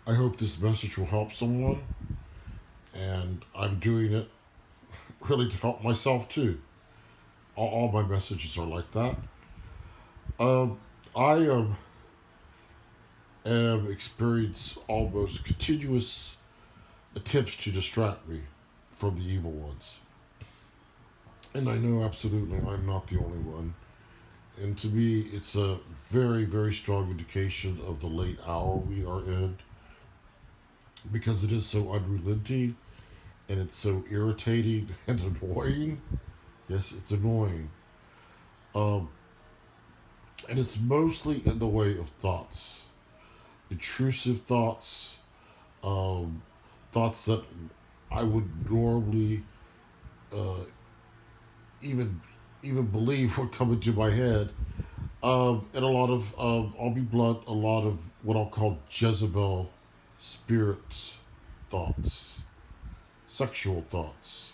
I hope this message will help someone, and I'm doing it really to help myself too. All my messages are like that. Um, I am experience almost continuous attempts to distract me from the evil ones, and I know absolutely I'm not the only one. And to me, it's a very, very strong indication of the late hour we are in because it is so unrelenting and it's so irritating and annoying. Yes, it's annoying. Um, and it's mostly in the way of thoughts, intrusive thoughts, um, thoughts that I would normally uh, even even believe would come into my head. And a lot of, I'll be blunt, a lot of what I'll call Jezebel spirit thoughts, sexual thoughts.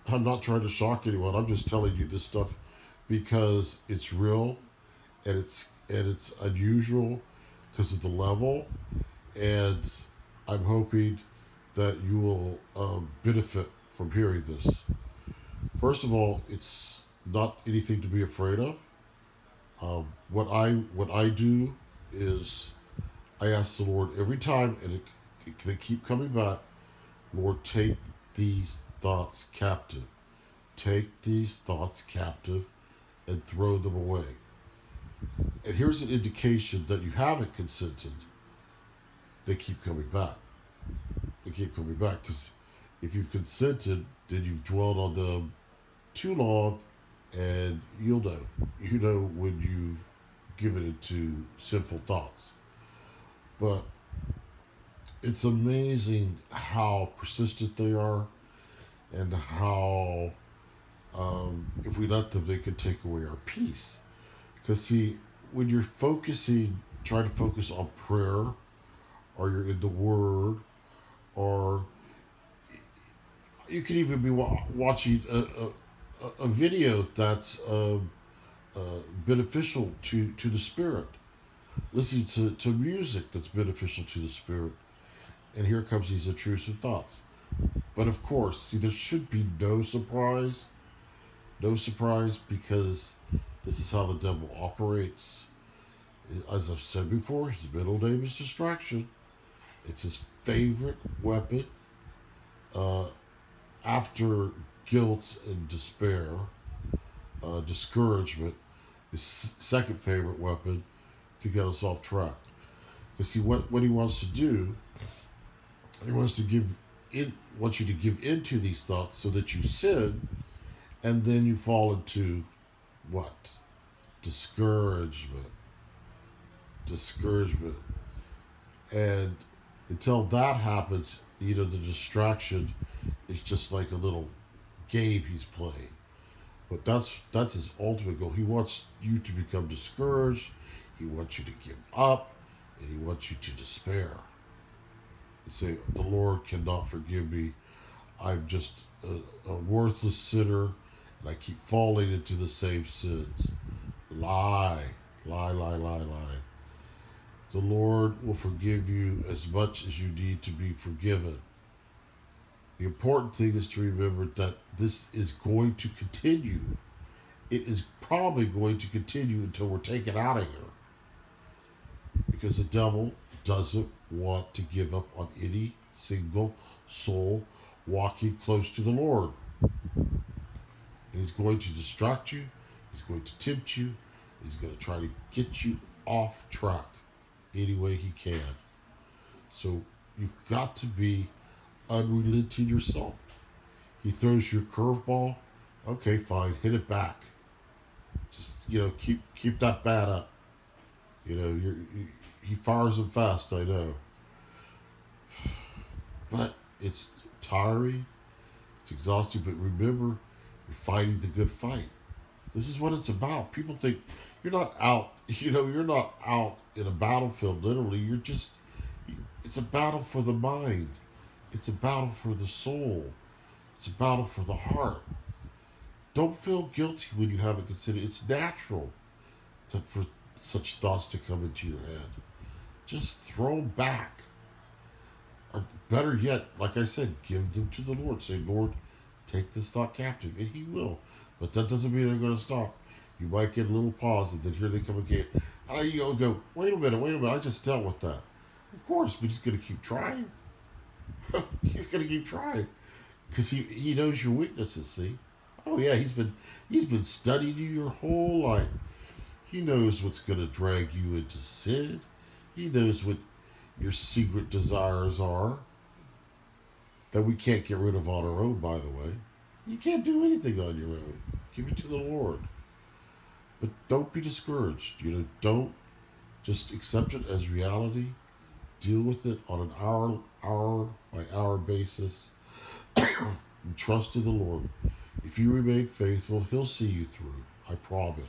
I'm not trying to shock anyone. I'm just telling you this stuff because it's real and it's unusual because of the level, and I'm hoping that you will benefit from hearing this. First of all, it's not anything to be afraid of. What I do is I ask the Lord every time, and they keep coming back. Lord, take these thoughts captive. Take these thoughts captive and throw them away. And here's an indication that you haven't consented. They keep coming back. They keep coming back because if you've consented, then you've dwelled on them too long, and you'll know. You know when you've given it to sinful thoughts. But it's amazing how persistent they are and how, if we let them, they could take away our peace. Because, see, when you're focusing, trying to focus on prayer, or you're in the Word, or you could even be watching a video that's uh, beneficial to the spirit, listening to music that's beneficial to the spirit, and here comes these intrusive thoughts. But of course, see, there should be no surprise, because this is how the devil operates. As I've said before, his middle name is distraction. It's his favorite weapon uh, after guilt and despair, discouragement. His second favorite weapon to get us off track. Because see, what he wants to do, he wants to give in, wants you to give into these thoughts so that you sin, and then you fall into what? Discouragement. Discouragement. And until that happens, the distraction is just like a little game he's playing. But that's his ultimate goal. He wants you to become discouraged. He wants you to give up, and he wants you to despair and say, "The Lord cannot forgive me. I'm just a worthless sinner, and I keep falling into the same sins." Lie, lie, lie, lie, lie. The Lord will forgive you as much as you need to be forgiven. The important thing is to remember that this is going to continue. It is probably going to continue until we're taken out of here, because the devil doesn't want to give up on any single soul walking close to the Lord. And he's going to distract you, he's going to tempt you, he's going to try to get you off track any way he can. So you've got to be unrelenting yourself. He throws you a curveball. Okay, fine, hit it back. Just keep that bat up. He fires them fast. I know, but it's tiring. It's exhausting. But remember, you're fighting the good fight. This is what it's about. People think you're not out. You're not out in a battlefield. Literally, you're just. It's a battle for the mind. It's a battle for the soul. It's a battle for the heart. Don't feel guilty when you haven't considered. It's natural for such thoughts to come into your head. just throw them back. Or better yet, like I said, give them to the Lord. Say, Lord, take this thought captive, and He will. But that doesn't mean they're going to stop. You might get a little pause, and then here they come again. And you go, wait a minute, I just dealt with that. Of course, but He's going to keep trying. He's going to keep trying because he knows your weaknesses. See, oh yeah, he's been studying you your whole life. He knows what's going to drag you into sin. He knows what your secret desires are that we can't get rid of on our own. By the way, you can't do anything on your own. Give it to the Lord. But don't be discouraged. Don't just accept it as reality. Deal with it on an hour by hour basis. And trust in the Lord. If you remain faithful, He'll see you through. I promise.